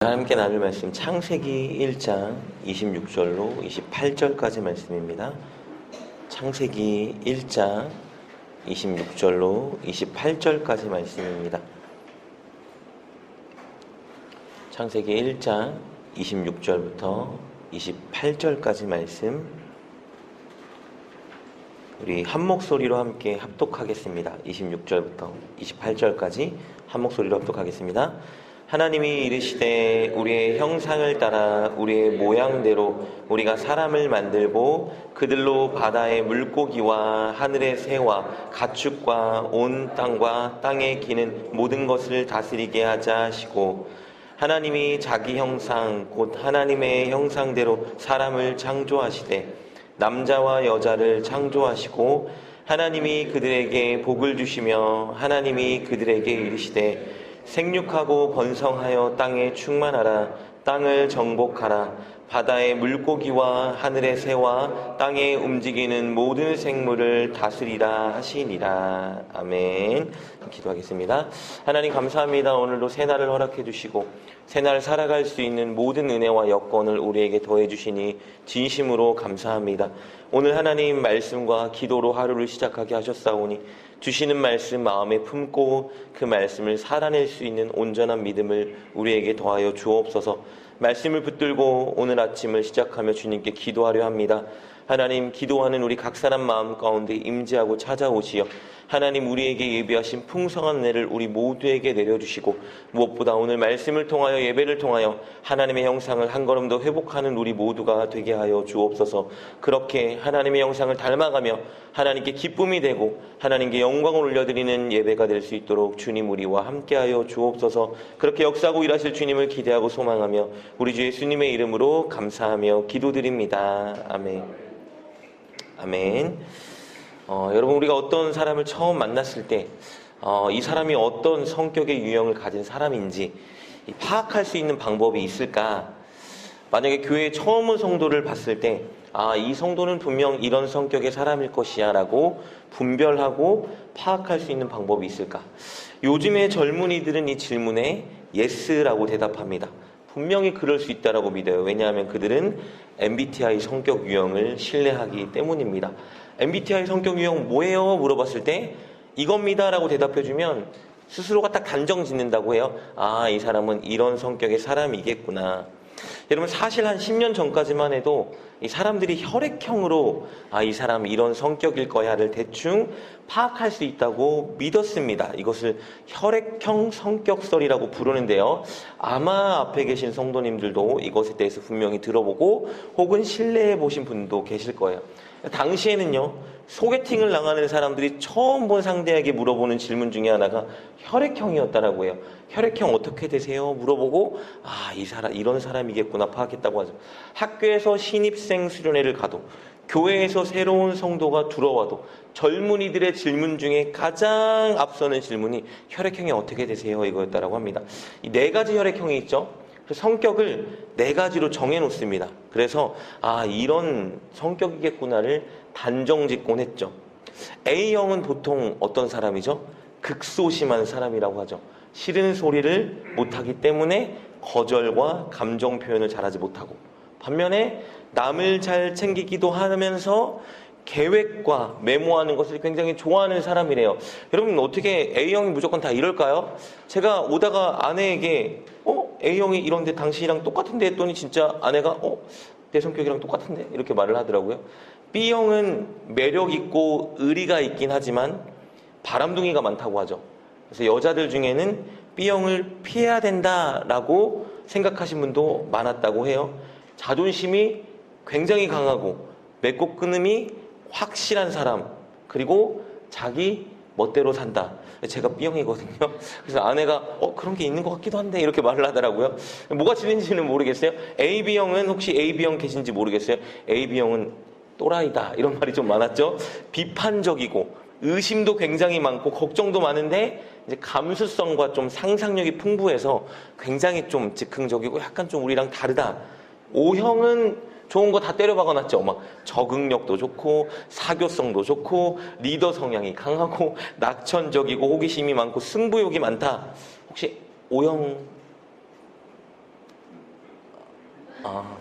하나님께 나눌 말씀 창세기 1장 26절로 28절까지 말씀입니다. 창세기 1장 26절로 28절까지 말씀입니다. 창세기 1장 26절부터 28절까지 말씀, 우리 한 목소리로 함께 합독하겠습니다. 26절부터 28절까지 한 목소리로 합독하겠습니다. 하나님이 이르시되 우리의 형상을 따라 우리의 모양대로 우리가 사람을 만들고 그들로 바다의 물고기와 하늘의 새와 가축과 온 땅과 땅에 기는 모든 것을 다스리게 하자 하시고, 하나님이 자기 형상 곧 하나님의 형상대로 사람을 창조하시되 남자와 여자를 창조하시고, 하나님이 그들에게 복을 주시며 하나님이 그들에게 이르시되 생육하고 번성하여 땅에 충만하라. 땅을 정복하라. 바다의 물고기와 하늘의 새와 땅에 움직이는 모든 생물을 다스리라 하시니라. 아멘. 기도하겠습니다. 하나님 감사합니다. 오늘도 새날을 허락해 주시고 새날 살아갈 수 있는 모든 은혜와 여건을 우리에게 더해 주시니 진심으로 감사합니다. 오늘 하나님 말씀과 기도로 하루를 시작하게 하셨사오니 주시는 말씀 마음에 품고 그 말씀을 살아낼 수 있는 온전한 믿음을 우리에게 더하여 주옵소서. 말씀을 붙들고 오늘 아침을 시작하며 주님께 기도하려 합니다. 하나님, 기도하는 우리 각 사람 마음 가운데 임재하고 찾아오시어 하나님 우리에게 예비하신 풍성한 은혜를 우리 모두에게 내려주시고, 무엇보다 오늘 말씀을 통하여 예배를 통하여 하나님의 형상을 한 걸음 더 회복하는 우리 모두가 되게 하여 주옵소서. 그렇게 하나님의 형상을 닮아가며 하나님께 기쁨이 되고 하나님께 영광을 올려드리는 예배가 될 수 있도록 주님 우리와 함께하여 주옵소서. 그렇게 역사하고 일하실 주님을 기대하고 소망하며 우리 주 예수님의 이름으로 감사하며 기도드립니다. 아멘. 아멘. 여러분, 우리가 어떤 사람을 처음 만났을 때 이 사람이 어떤 성격의 유형을 가진 사람인지 파악할 수 있는 방법이 있을까? 만약에 교회에 처음 온 성도를 봤을 때 이 성도는 분명 이런 성격의 사람일 것이야 라고 분별하고 파악할 수 있는 방법이 있을까? 요즘의 젊은이들은 이 질문에 예스라고 대답합니다. 분명히 그럴 수 있다라고 믿어요. 왜냐하면 그들은 MBTI 성격 유형을 신뢰하기 때문입니다. MBTI 성격 유형 뭐예요? 물어봤을 때 이겁니다 라고 대답해주면 스스로가 딱 단정 짓는다고 해요. 이 사람은 이런 성격의 사람이겠구나. 여러분, 사실 한 10년 전까지만 해도 이 사람들이 혈액형으로 이 사람 이런 성격일 거야를 대충 파악할 수 있다고 믿었습니다. 이것을 혈액형 성격설이라고 부르는데요. 아마 앞에 계신 성도님들도 이것에 대해서 분명히 들어보고 혹은 신뢰해 보신 분도 계실 거예요. 당시에는요, 소개팅을 나가는 사람들이 처음 본 상대에게 물어보는 질문 중에 하나가 혈액형이었다라고 해요. 혈액형 어떻게 되세요? 물어보고 이 사람 이런 사람이겠구나 파악했다고 하죠. 학교에서 신입생 수련회를 가도 교회에서 새로운 성도가 들어와도 젊은이들의 질문 중에 가장 앞서는 질문이 혈액형이 어떻게 되세요? 이거였다라고 합니다. 이 네 가지 혈액형이 있죠. 성격을 네 가지로 정해놓습니다. 그래서 이런 성격이겠구나를 단정짓곤 했죠. A형은 보통 어떤 사람이죠? 극소심한 사람이라고 하죠. 싫은 소리를 못하기 때문에 거절과 감정 표현을 잘하지 못하고, 반면에 남을 잘 챙기기도 하면서 계획과 메모하는 것을 굉장히 좋아하는 사람이래요. 여러분, 어떻게 A형이 무조건 다 이럴까요? 제가 오다가 아내에게 A형이 이런데 당신이랑 똑같은데 했더니 진짜 아내가 내 성격이랑 똑같은데 이렇게 말을 하더라고요. B형은 매력 있고 의리가 있긴 하지만 바람둥이가 많다고 하죠. 그래서 여자들 중에는 B형을 피해야 된다라고 생각하신 분도 많았다고 해요. 자존심이 굉장히 강하고 맺고 끊음이 확실한 사람, 그리고 자기 멋대로 산다. 제가 B형이거든요. 그래서 아내가 그런 게 있는 것 같기도 한데 이렇게 말을 하더라고요. 뭐가 진인지는 모르겠어요. AB형은 혹시 AB형 계신지 모르겠어요. AB형은 또라이다 이런 말이 좀 많았죠. 비판적이고 의심도 굉장히 많고 걱정도 많은데 이제 감수성과 좀 상상력이 풍부해서 굉장히 좀 즉흥적이고 약간 좀 우리랑 다르다. O형은 좋은 거 다 때려 박아놨죠. 막 적응력도 좋고 사교성도 좋고 리더 성향이 강하고 낙천적이고 호기심이 많고 승부욕이 많다. 혹시 O형 아,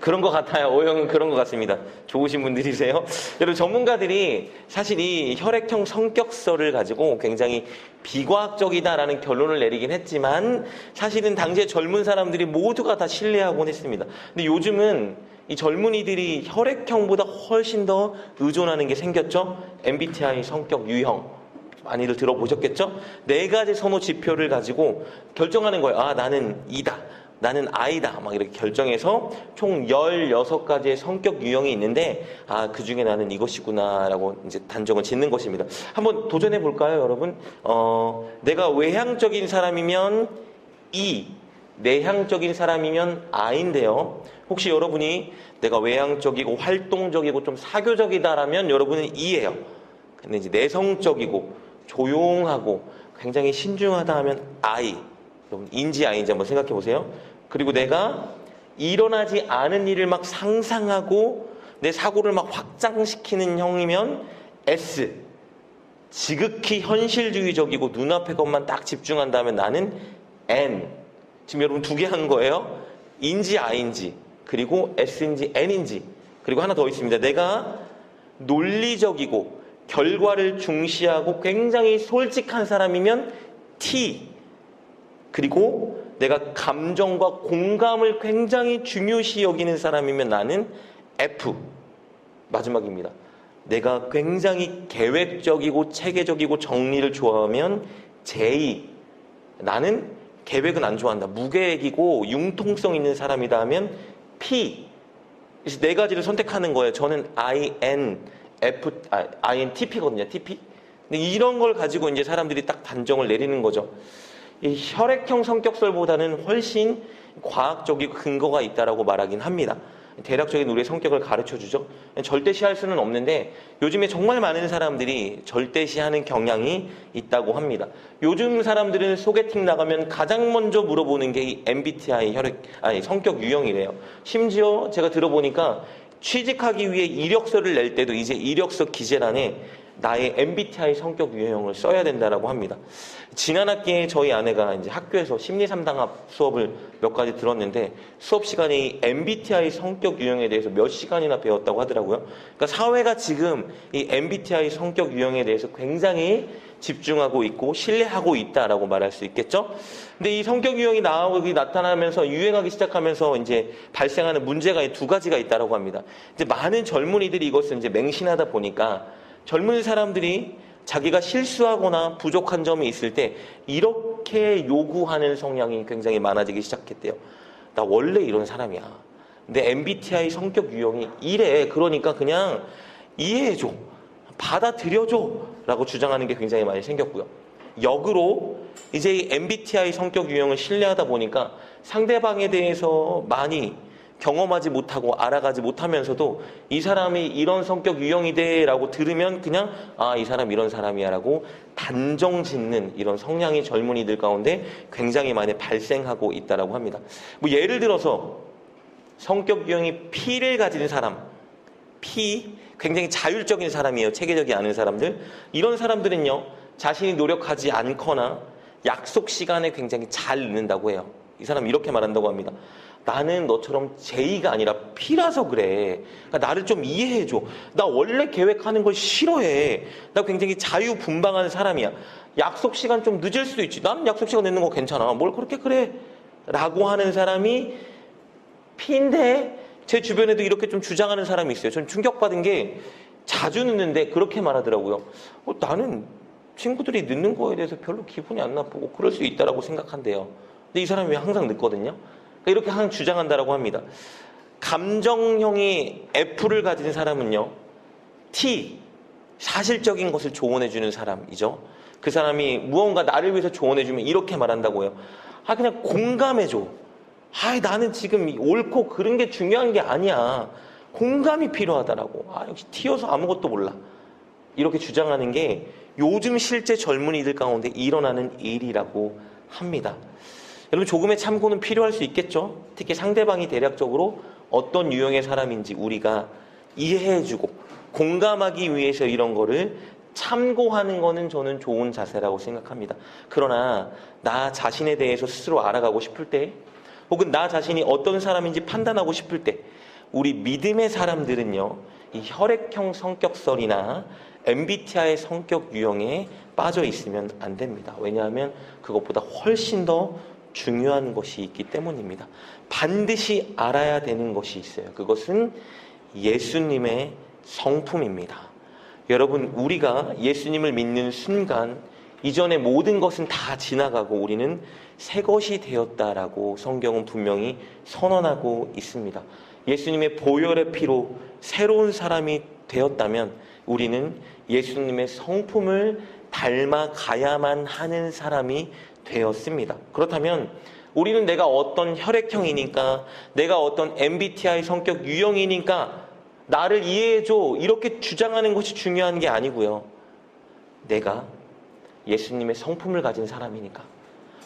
그런 것 같아요. O형은 그런 것 같습니다. 좋으신 분들이세요. 여러분, 전문가들이 사실 이 혈액형 성격서를 가지고 굉장히 비과학적이다라는 결론을 내리긴 했지만 사실은 당시에 젊은 사람들이 모두가 다 신뢰하곤 했습니다. 근데 요즘은 이 젊은이들이 혈액형보다 훨씬 더 의존하는 게 생겼죠. MBTI 성격 유형. 많이들 들어보셨겠죠? 4가지 선호 지표를 가지고 결정하는 거예요. 아, 나는 E다. 나는 I다. 막 이렇게 결정해서 총 16가지의 성격 유형이 있는데, 아, 그 중에 나는 이것이구나, 라고 이제 단정을 짓는 것입니다. 한번 도전해 볼까요, 여러분? 내가 외향적인 사람이면 E, 내향적인 사람이면 I인데요. 혹시 여러분이 내가 외향적이고 활동적이고 좀 사교적이다라면 여러분은 E예요. 근데 이제 내성적이고 조용하고 굉장히 신중하다 하면 I. 여러분, 인지 I인지 한번 생각해 보세요. 그리고 내가 일어나지 않은 일을 막 상상하고 내 사고를 막 확장시키는 형이면 S. 지극히 현실주의적이고 눈앞의 것만 딱 집중한다면 나는 N. 지금 여러분 2개 한 거예요. 인지 I인지, 그리고 S인지 N인지. 그리고 하나 더 있습니다. 내가 논리적이고 결과를 중시하고 굉장히 솔직한 사람이면 T. 그리고 내가 감정과 공감을 굉장히 중요시 여기는 사람이면 나는 F. 마지막입니다. 내가 굉장히 계획적이고 체계적이고 정리를 좋아하면 J. 나는 계획은 안 좋아한다. 무계획이고 융통성 있는 사람이다 하면 P. 그래서 4가지를 선택하는 거예요. 저는 INTP거든요. TP. 근데 이런 걸 가지고 이제 사람들이 딱 단정을 내리는 거죠. 이 혈액형 성격설보다는 훨씬 과학적이고 근거가 있다라고 말하긴 합니다. 대략적인 우리의 성격을 가르쳐주죠. 절대시할 수는 없는데 요즘에 정말 많은 사람들이 절대시하는 경향이 있다고 합니다. 요즘 사람들은 소개팅 나가면 가장 먼저 물어보는 게 이 MBTI 성격 유형이래요. 심지어 제가 들어보니까 취직하기 위해 이력서를 낼 때도 이제 이력서 기재란에 나의 MBTI 성격 유형을 써야 된다라고 합니다. 지난 학기에 저희 아내가 이제 학교에서 심리상담학 수업을 몇 가지 들었는데 수업 시간에 이 MBTI 성격 유형에 대해서 몇 시간이나 배웠다고 하더라고요. 그러니까 사회가 지금 이 MBTI 성격 유형에 대해서 굉장히 집중하고 있고 신뢰하고 있다라고 말할 수 있겠죠. 근데 이 성격 유형이 나타나면서 유행하기 시작하면서 이제 발생하는 문제가 2가지가 있다라고 합니다. 이제 많은 젊은이들이 이것을 이제 맹신하다 보니까 젊은 사람들이 자기가 실수하거나 부족한 점이 있을 때 이렇게 요구하는 성향이 굉장히 많아지기 시작했대요. 나 원래 이런 사람이야. 내 MBTI 성격 유형이 이래. 그러니까 그냥 이해해줘. 받아들여줘. 라고 주장하는 게 굉장히 많이 생겼고요. 역으로 이제 이 MBTI 성격 유형을 신뢰하다 보니까 상대방에 대해서 많이 경험하지 못하고 알아가지 못하면서도 이 사람이 이런 성격 유형이대 라고 들으면 그냥 아, 이 사람 이런 사람이야 라고 단정 짓는 이런 성향이 젊은이들 가운데 굉장히 많이 발생하고 있다고 합니다. 뭐 예를 들어서 성격 유형이 P를 가진 사람, P 굉장히 자율적인 사람이에요. 체계적이 않은 사람들. 이런 사람들은요 자신이 노력하지 않거나 약속 시간에 굉장히 잘 늦는다고 해요. 이 사람 이렇게 말한다고 합니다. 나는 너처럼 J가 아니라 P라서 그래. 그러니까 나를 좀 이해해줘. 나 원래 계획하는 걸 싫어해. 나 굉장히 자유분방한 사람이야. 약속 시간 좀 늦을 수도 있지. 나는 약속 시간 늦는 거 괜찮아. 뭘 그렇게 그래? 라고 하는 사람이 P인데 제 주변에도 이렇게 좀 주장하는 사람이 있어요. 전 충격받은 게 자주 늦는데 그렇게 말하더라고요. 나는 친구들이 늦는 거에 대해서 별로 기분이 안 나쁘고 그럴 수 있다라고 생각한대요. 근데 이 사람이 항상 늦거든요. 이렇게 항상 주장한다라고 합니다. 감정형이 F를 가진 사람은요, T, 사실적인 것을 조언해주는 사람이죠. 그 사람이 무언가 나를 위해서 조언해주면 이렇게 말한다고 해요. 그냥 공감해줘. 나는 지금 옳고 그른 게 중요한 게 아니야. 공감이 필요하다라고. 역시 T여서 아무것도 몰라. 이렇게 주장하는 게 요즘 실제 젊은이들 가운데 일어나는 일이라고 합니다. 여러분 조금의 참고는 필요할 수 있겠죠. 특히 상대방이 대략적으로 어떤 유형의 사람인지 우리가 이해해주고 공감하기 위해서 이런 거를 참고하는 거는 저는 좋은 자세라고 생각합니다. 그러나 나 자신에 대해서 스스로 알아가고 싶을 때 혹은 나 자신이 어떤 사람인지 판단하고 싶을 때 우리 믿음의 사람들은요, 이 혈액형 성격설이나 MBTI 성격 유형에 빠져 있으면 안 됩니다. 왜냐하면 그것보다 훨씬 더 중요한 것이 있기 때문입니다. 반드시 알아야 되는 것이 있어요. 그것은 예수님의 성품입니다. 여러분, 우리가 예수님을 믿는 순간 이전의 모든 것은 다 지나가고 우리는 새 것이 되었다라고 성경은 분명히 선언하고 있습니다. 예수님의 보혈의 피로 새로운 사람이 되었다면 우리는 예수님의 성품을 닮아가야만 하는 사람이 되었습니다. 그렇다면 우리는 내가 어떤 혈액형이니까, 내가 어떤 MBTI 성격 유형이니까 나를 이해해줘, 이렇게 주장하는 것이 중요한 게 아니고요. 내가 예수님의 성품을 가진 사람이니까,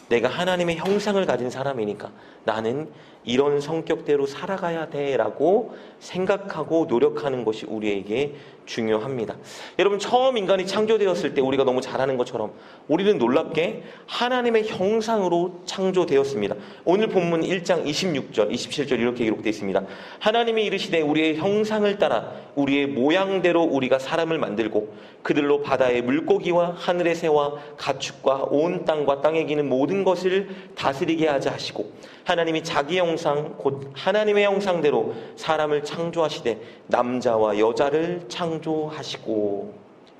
내가 하나님의 형상을 가진 사람이니까 나는 이런 성격대로 살아가야 돼라고 생각하고 노력하는 것이 우리에게 중요합니다. 여러분, 처음 인간이 창조되었을 때 우리가 너무 잘 아는 것처럼 우리는 놀랍게 하나님의 형상으로 창조되었습니다. 오늘 본문 1장 26절, 27절 이렇게 기록되어 있습니다. 하나님이 이르시되 우리의 형상을 따라 우리의 모양대로 우리가 사람을 만들고 그들로 바다의 물고기와 하늘의 새와 가축과 온 땅과 땅에 기는 모든 것을 다스리게 하자 하시고, 하나님이 자기 형상 곧 하나님의 형상대로 사람을 창조하시되 남자와 여자를 창조하시고.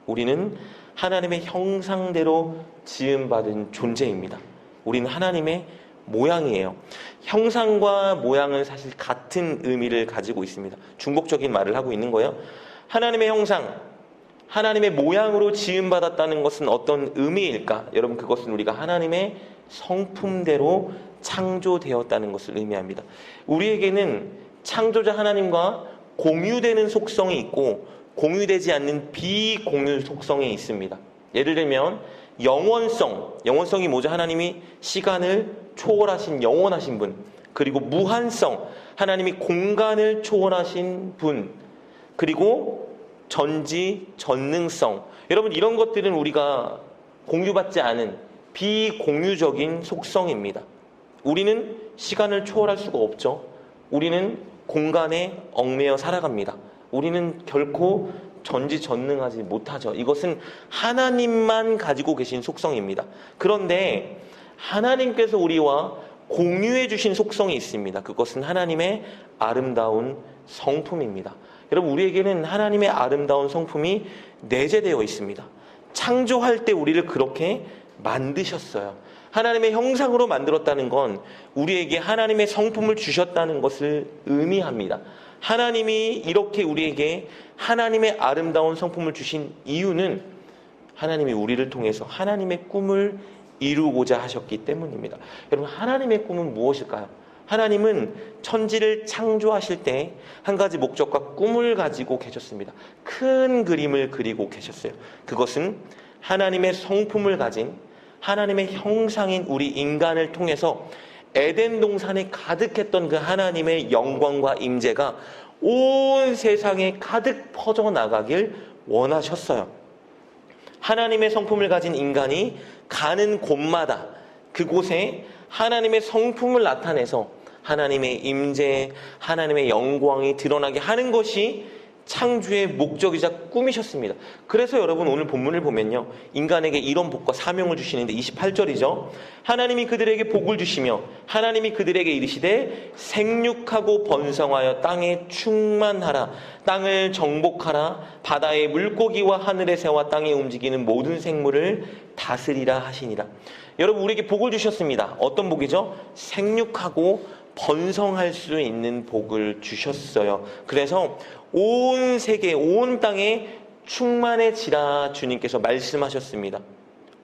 우리는 하나님의 형상대로 지음받은 존재입니다. 우리는 하나님의 모양이에요. 형상과 모양은 사실 같은 의미를 가지고 있습니다. 중복적인 말을 하고 있는 거예요. 하나님의 형상, 하나님의 모양으로 지음받았다는 것은 어떤 의미일까? 여러분, 그것은 우리가 하나님의 성품대로 창조되었다는 것을 의미합니다. 우리에게는 창조자 하나님과 공유되는 속성이 있고 공유되지 않는 비공유 속성이 있습니다. 예를 들면 영원성이 뭐죠? 하나님이 시간을 초월하신 영원하신 분, 그리고 무한성, 하나님이 공간을 초월하신 분, 그리고 전지전능성. 여러분, 이런 것들은 우리가 공유받지 않은 비공유적인 속성입니다. 우리는 시간을 초월할 수가 없죠. 우리는 공간에 얽매여 살아갑니다. 우리는 결코 전지전능하지 못하죠. 이것은 하나님만 가지고 계신 속성입니다. 그런데 하나님께서 우리와 공유해 주신 속성이 있습니다. 그것은 하나님의 아름다운 성품입니다. 여러분, 우리에게는 하나님의 아름다운 성품이 내재되어 있습니다. 창조할 때 우리를 그렇게 만드셨어요. 하나님의 형상으로 만들었다는 건 우리에게 하나님의 성품을 주셨다는 것을 의미합니다. 하나님이 이렇게 우리에게 하나님의 아름다운 성품을 주신 이유는 하나님이 우리를 통해서 하나님의 꿈을 이루고자 하셨기 때문입니다. 여러분, 하나님의 꿈은 무엇일까요? 하나님은 천지를 창조하실 때 한 가지 목적과 꿈을 가지고 계셨습니다. 큰 그림을 그리고 계셨어요. 그것은 하나님의 성품을 가진 하나님의 형상인 우리 인간을 통해서 에덴 동산에 가득했던 그 하나님의 영광과 임재가 온 세상에 가득 퍼져나가길 원하셨어요. 하나님의 성품을 가진 인간이 가는 곳마다 그곳에 하나님의 성품을 나타내서 하나님의 임재, 하나님의 영광이 드러나게 하는 것이 창조의 목적이자 꿈이셨습니다. 그래서 여러분, 오늘 본문을 보면요, 인간에게 이런 복과 사명을 주시는데 28절이죠. 하나님이 그들에게 복을 주시며 하나님이 그들에게 이르시되 생육하고 번성하여 땅에 충만하라, 땅을 정복하라, 바다의 물고기와 하늘의 새와 땅에 움직이는 모든 생물을 다스리라 하시니라. 여러분, 우리에게 복을 주셨습니다. 어떤 복이죠? 생육하고 번성할 수 있는 복을 주셨어요. 그래서 온 세계, 온 땅에 충만해지라 주님께서 말씀하셨습니다.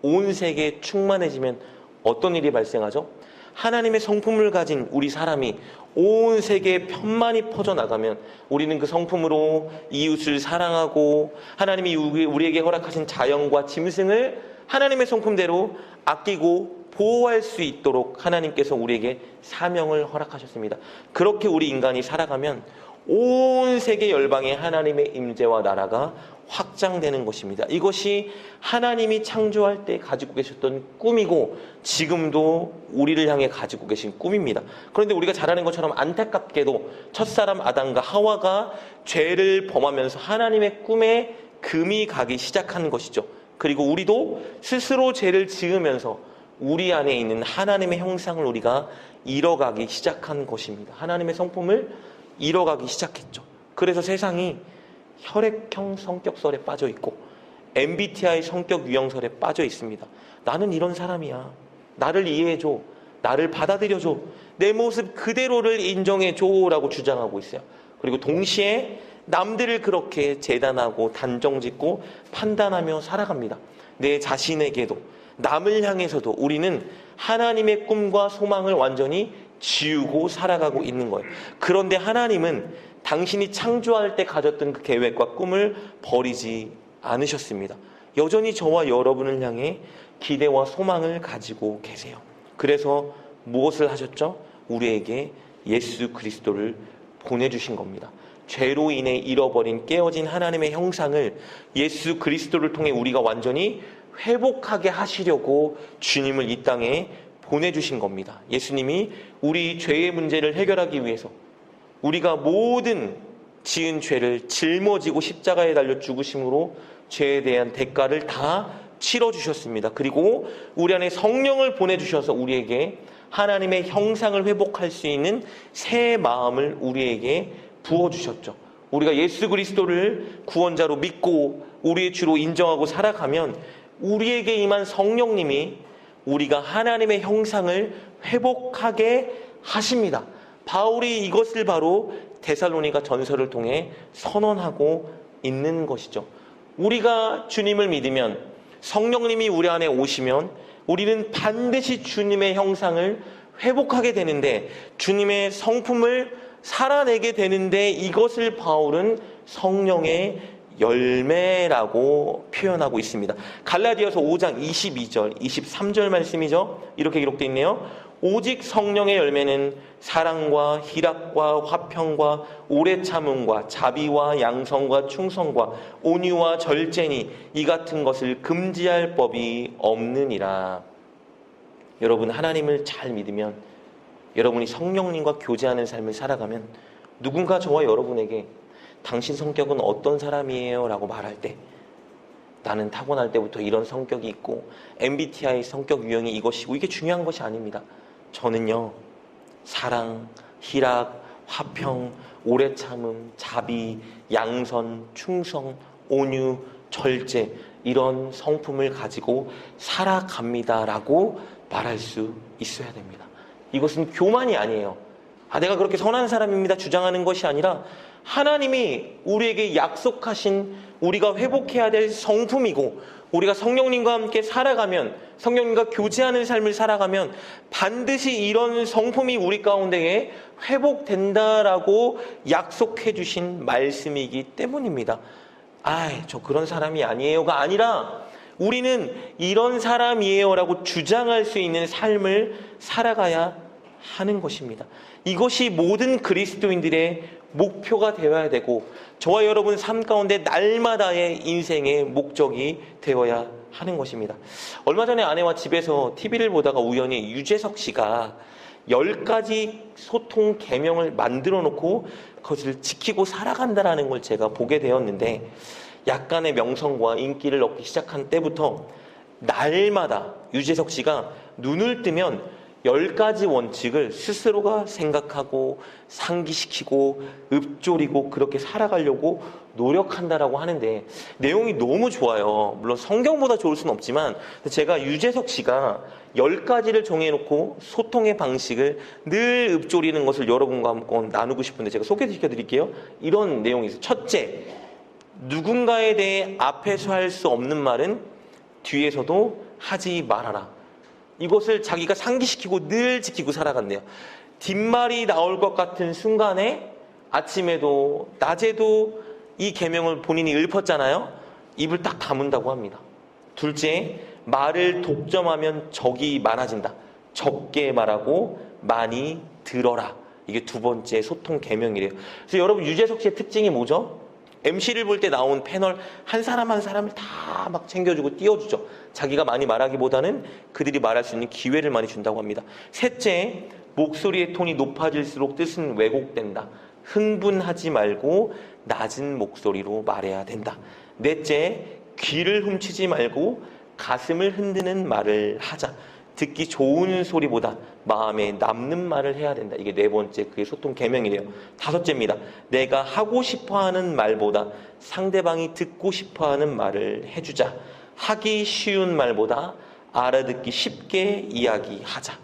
온 세계에 충만해지면 어떤 일이 발생하죠? 하나님의 성품을 가진 우리 사람이 온 세계에 편만이 퍼져나가면 우리는 그 성품으로 이웃을 사랑하고 하나님이 우리에게 허락하신 자연과 짐승을 하나님의 성품대로 아끼고 보호할 수 있도록 하나님께서 우리에게 사명을 허락하셨습니다. 그렇게 우리 인간이 살아가면 온 세계 열방에 하나님의 임재와 나라가 확장되는 것입니다. 이것이 하나님이 창조할 때 가지고 계셨던 꿈이고 지금도 우리를 향해 가지고 계신 꿈입니다. 그런데 우리가 잘 아는 것처럼 안타깝게도 첫사람 아담과 하와가 죄를 범하면서 하나님의 꿈에 금이 가기 시작한 것이죠. 그리고 우리도 스스로 죄를 지으면서 우리 안에 있는 하나님의 형상을 우리가 잃어가기 시작한 것입니다. 하나님의 성품을 잃어가기 시작했죠. 그래서 세상이 혈액형 성격설에 빠져 있고 MBTI 성격 유형설에 빠져 있습니다. 나는 이런 사람이야. 나를 이해해줘. 나를 받아들여줘. 내 모습 그대로를 인정해줘 라고 주장하고 있어요. 그리고 동시에 남들을 그렇게 재단하고 단정짓고 판단하며 살아갑니다. 내 자신에게도 남을 향해서도 우리는 하나님의 꿈과 소망을 완전히 지우고 살아가고 있는 거예요. 그런데 하나님은 당신이 창조할 때 가졌던 그 계획과 꿈을 버리지 않으셨습니다. 여전히 저와 여러분을 향해 기대와 소망을 가지고 계세요. 그래서 무엇을 하셨죠? 우리에게 예수 그리스도를 보내주신 겁니다. 죄로 인해 잃어버린 깨어진 하나님의 형상을 예수 그리스도를 통해 우리가 완전히 회복하게 하시려고 주님을 이 땅에 보내주신 겁니다. 예수님이 우리 죄의 문제를 해결하기 위해서 우리가 모든 지은 죄를 짊어지고 십자가에 달려 죽으심으로 죄에 대한 대가를 다 치러주셨습니다. 그리고 우리 안에 성령을 보내주셔서 우리에게 하나님의 형상을 회복할 수 있는 새 마음을 우리에게 부어주셨죠. 우리가 예수 그리스도를 구원자로 믿고 우리의 주로 인정하고 살아가면 우리에게 임한 성령님이 우리가 하나님의 형상을 회복하게 하십니다. 바울이 이것을 바로 데살로니가 전서를 통해 선언하고 있는 것이죠. 우리가 주님을 믿으면 성령님이 우리 안에 오시면 우리는 반드시 주님의 형상을 회복하게 되는데 주님의 성품을 살아내게 되는데 이것을 바울은 성령의 열매라고 표현하고 있습니다. 갈라디아서 5장 22절, 23절 말씀이죠. 이렇게 기록되어 있네요. 오직 성령의 열매는 사랑과 희락과 화평과 오래 참음과 자비와 양성과 충성과 온유와 절제니 이 같은 것을 금지할 법이 없느니라. 여러분, 하나님을 잘 믿으면, 여러분이 성령님과 교제하는 삶을 살아가면 누군가 저와 여러분에게 당신 성격은 어떤 사람이에요? 라고 말할 때 나는 타고날 때부터 이런 성격이 있고 MBTI 성격 유형이 이것이고 이게 중요한 것이 아닙니다. 저는요, 사랑, 희락, 화평, 오래 참음, 자비, 양선, 충성, 온유, 절제 이런 성품을 가지고 살아갑니다 라고 말할 수 있어야 됩니다. 이것은 교만이 아니에요. 내가 그렇게 선한 사람입니다 주장하는 것이 아니라 하나님이 우리에게 약속하신 우리가 회복해야 될 성품이고 우리가 성령님과 함께 살아가면 성령님과 교제하는 삶을 살아가면 반드시 이런 성품이 우리 가운데에 회복된다라고 약속해 주신 말씀이기 때문입니다. 저 그런 사람이 아니에요가 아니라 우리는 이런 사람이에요라고 주장할 수 있는 삶을 살아가야 하는 것입니다. 이것이 모든 그리스도인들의 목표가 되어야 되고 저와 여러분 삶 가운데 날마다의 인생의 목적이 되어야 하는 것입니다. 얼마 전에 아내와 집에서 TV를 보다가 우연히 유재석 씨가 10가지 소통 계명을 만들어 놓고 그것을 지키고 살아간다라는 걸 제가 보게 되었는데 약간의 명성과 인기를 얻기 시작한 때부터 날마다 유재석 씨가 눈을 뜨면 10가지 원칙을 스스로가 생각하고 상기시키고 읊조리고 그렇게 살아가려고 노력한다라고 하는데 내용이 너무 좋아요. 물론 성경보다 좋을 수는 없지만 제가 유재석 씨가 10가지를 정해놓고 소통의 방식을 늘 읊조리는 것을 여러분과 한번 나누고 싶은데 제가 소개시켜 드릴게요. 이런 내용이 있어요. 첫째, 누군가에 대해 앞에서 할 수 없는 말은 뒤에서도 하지 말아라. 이것을 자기가 상기시키고 늘 지키고 살아간대요. 뒷말이 나올 것 같은 순간에 아침에도 낮에도 이 계명을 본인이 읊었잖아요. 입을 딱 다문다고 합니다. 둘째, 말을 독점하면 적이 많아진다. 적게 말하고 많이 들어라. 이게 두 번째 소통 계명이래요. 그래서 여러분 유재석 씨의 특징이 뭐죠? MC를 볼 때 나온 패널 한 사람 한 사람을 다 막 챙겨주고 띄워주죠. 자기가 많이 말하기보다는 그들이 말할 수 있는 기회를 많이 준다고 합니다. 셋째, 목소리의 톤이 높아질수록 뜻은 왜곡된다. 흥분하지 말고 낮은 목소리로 말해야 된다. 넷째, 귀를 훔치지 말고 가슴을 흔드는 말을 하자. 듣기 좋은 소리보다 마음에 남는 말을 해야 된다. 이게 네 번째, 그게 소통 계명이래요. 다섯째입니다. 내가 하고 싶어하는 말보다 상대방이 듣고 싶어하는 말을 해주자. 하기 쉬운 말보다 알아듣기 쉽게 이야기하자.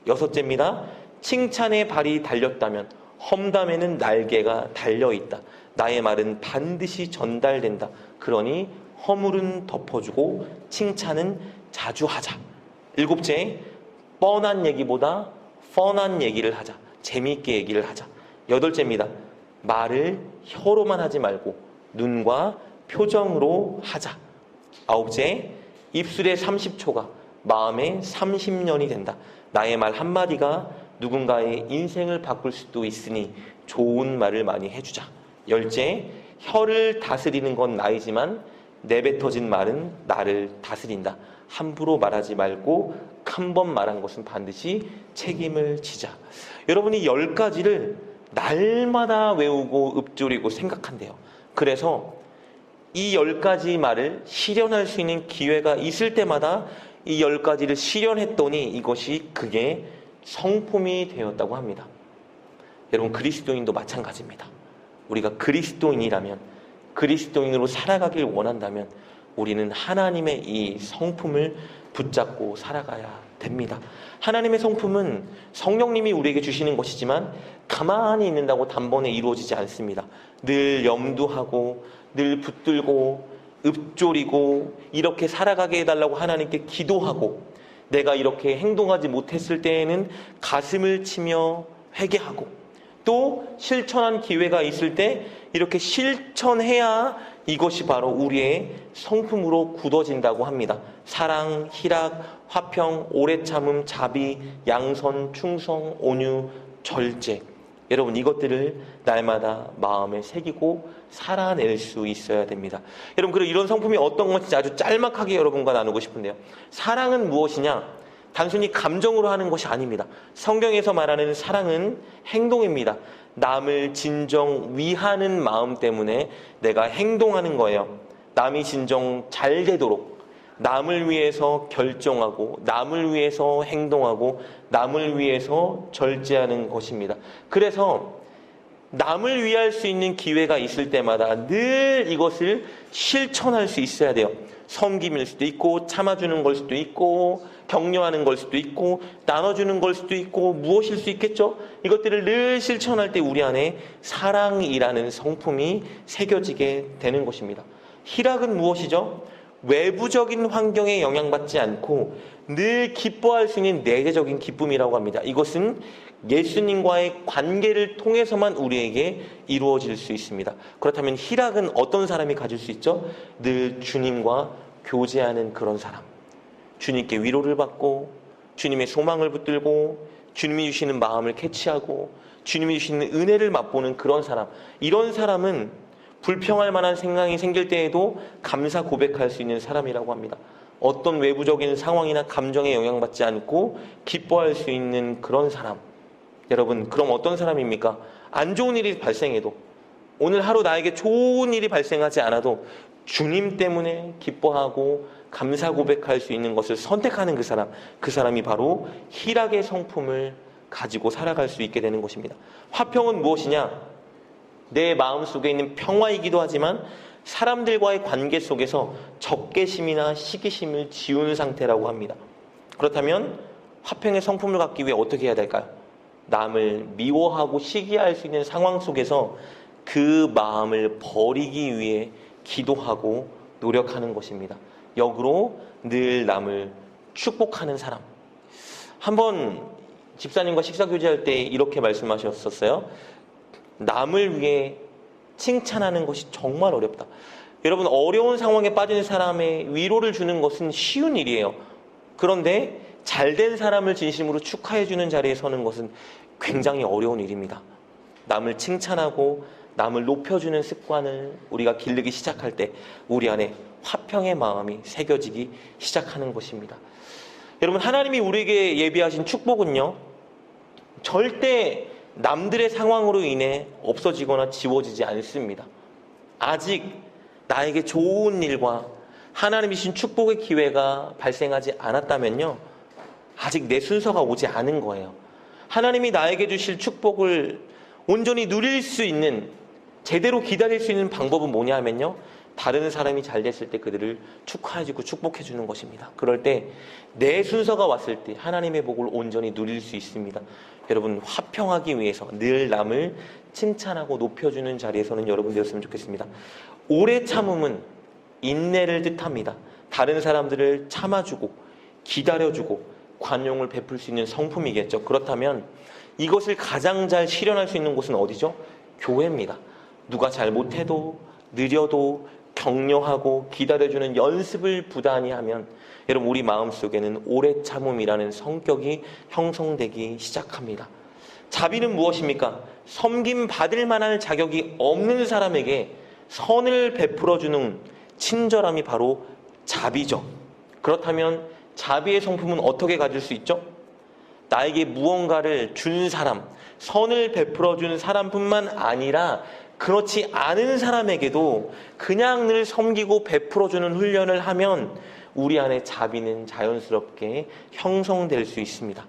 여섯째입니다. 칭찬의 발이 달렸다면 험담에는 날개가 달려있다. 나의 말은 반드시 전달된다. 그러니 허물은 덮어주고 칭찬은 자주 하자. 일곱째, 뻔한 얘기보다 뻔한 얘기를 하자. 재미있게 얘기를 하자. 여덟째입니다. 말을 혀로만 하지 말고 눈과 표정으로 하자. 아홉째, 입술의 30초가 마음의 30년이 된다. 나의 말 한마디가 누군가의 인생을 바꿀 수도 있으니 좋은 말을 많이 해주자. 열째, 혀를 다스리는 건 나이지만 내뱉어진 말은 나를 다스린다. 함부로 말하지 말고 한 번 말한 것은 반드시 책임을 지자. 여러분이 10가지를 날마다 외우고 읊조리고 생각한대요. 그래서 이 10가지 말을 실현할 수 있는 기회가 있을 때마다 이 10가지를 실현했더니 이것이 그게 성품이 되었다고 합니다. 여러분, 그리스도인도 마찬가지입니다. 우리가 그리스도인이라면, 그리스도인으로 살아가길 원한다면 우리는 하나님의 이 성품을 붙잡고 살아가야 됩니다. 하나님의 성품은 성령님이 우리에게 주시는 것이지만 가만히 있는다고 단번에 이루어지지 않습니다. 늘 염두하고 늘 붙들고 읊조리고 이렇게 살아가게 해달라고 하나님께 기도하고, 내가 이렇게 행동하지 못했을 때에는 가슴을 치며 회개하고, 또 실천한 기회가 있을 때 이렇게 실천해야 이것이 바로 우리의 성품으로 굳어진다고 합니다. 사랑, 희락, 화평, 오래 참음, 자비, 양선, 충성, 온유, 절제. 여러분, 이것들을 날마다 마음에 새기고 살아낼 수 있어야 됩니다. 여러분, 그리고 이런 성품이 어떤 건지 아주 짤막하게 여러분과 나누고 싶은데요. 사랑은 무엇이냐? 단순히 감정으로 하는 것이 아닙니다. 성경에서 말하는 사랑은 행동입니다. 남을 진정 위하는 마음 때문에 내가 행동하는 거예요. 남이 진정 잘 되도록 남을 위해서 결정하고, 남을 위해서 행동하고, 남을 위해서 절제하는 것입니다. 그래서 남을 위할 수 있는 기회가 있을 때마다 늘 이것을 실천할 수 있어야 돼요. 섬김일 수도 있고, 참아주는 걸 수도 있고, 격려하는 걸 수도 있고, 나눠주는 걸 수도 있고, 무엇일 수 있겠죠? 이것들을 늘 실천할 때 우리 안에 사랑이라는 성품이 새겨지게 되는 것입니다. 희락은 무엇이죠? 외부적인 환경에 영향받지 않고 늘 기뻐할 수 있는 내재적인 기쁨이라고 합니다. 이것은 예수님과의 관계를 통해서만 우리에게 이루어질 수 있습니다. 그렇다면 희락은 어떤 사람이 가질 수 있죠? 늘 주님과 교제하는 그런 사람. 주님께 위로를 받고, 주님의 소망을 붙들고, 주님이 주시는 마음을 캐치하고, 주님이 주시는 은혜를 맛보는 그런 사람. 이런 사람은 불평할 만한 생각이 생길 때에도 감사 고백할 수 있는 사람이라고 합니다. 어떤 외부적인 상황이나 감정에 영향받지 않고 기뻐할 수 있는 그런 사람. 여러분, 그럼 어떤 사람입니까? 안 좋은 일이 발생해도, 오늘 하루 나에게 좋은 일이 발생하지 않아도 주님 때문에 기뻐하고 감사 고백할 수 있는 것을 선택하는 그 사람, 그 사람이 바로 희락의 성품을 가지고 살아갈 수 있게 되는 것입니다. 화평은 무엇이냐? 내 마음속에 있는 평화이기도 하지만 사람들과의 관계 속에서 적개심이나 시기심을 지우는 상태라고 합니다. 그렇다면 화평의 성품을 갖기 위해 어떻게 해야 될까요? 남을 미워하고 시기할 수 있는 상황 속에서 그 마음을 버리기 위해 기도하고 노력하는 것입니다. 역으로 늘 남을 축복하는 사람. 한번 집사님과 식사 교제할 때 이렇게 말씀하셨었어요. 남을 위해 칭찬하는 것이 정말 어렵다. 여러분, 어려운 상황에 빠진 사람의 위로를 주는 것은 쉬운 일이에요. 그런데 잘된 사람을 진심으로 축하해 주는 자리에 서는 것은 굉장히 어려운 일입니다. 남을 칭찬하고 남을 높여주는 습관을 우리가 기르기 시작할 때 우리 안에 화평의 마음이 새겨지기 시작하는 것입니다. 여러분, 하나님이 우리에게 예비하신 축복은요, 절대 남들의 상황으로 인해 없어지거나 지워지지 않습니다. 아직 나에게 좋은 일과 하나님이 주신 축복의 기회가 발생하지 않았다면요, 아직 내 순서가 오지 않은 거예요. 하나님이 나에게 주실 축복을 온전히 누릴 수 있는, 제대로 기다릴 수 있는 방법은 뭐냐 하면요, 다른 사람이 잘 됐을 때 그들을 축하해주고 축복해주는 것입니다. 그럴 때 내 순서가 왔을 때 하나님의 복을 온전히 누릴 수 있습니다. 여러분, 화평하기 위해서 늘 남을 칭찬하고 높여주는 자리에서는 여러분 되었으면 좋겠습니다. 오래 참음은 인내를 뜻합니다. 다른 사람들을 참아주고 기다려주고 관용을 베풀 수 있는 성품이겠죠. 그렇다면 이것을 가장 잘 실현할 수 있는 곳은 어디죠? 교회입니다. 누가 잘못해도 느려도 격려하고 기다려주는 연습을 부단히 하면 여러분, 우리 마음속에는 오래 참음이라는 성격이 형성되기 시작합니다. 자비는 무엇입니까? 섬김 받을 만한 자격이 없는 사람에게 선을 베풀어주는 친절함이 바로 자비죠. 그렇다면 자비의 성품은 어떻게 가질 수 있죠? 나에게 무언가를 준 사람, 선을 베풀어 준 사람뿐만 아니라 그렇지 않은 사람에게도 그냥 늘 섬기고 베풀어 주는 훈련을 하면 우리 안에 자비는 자연스럽게 형성될 수 있습니다.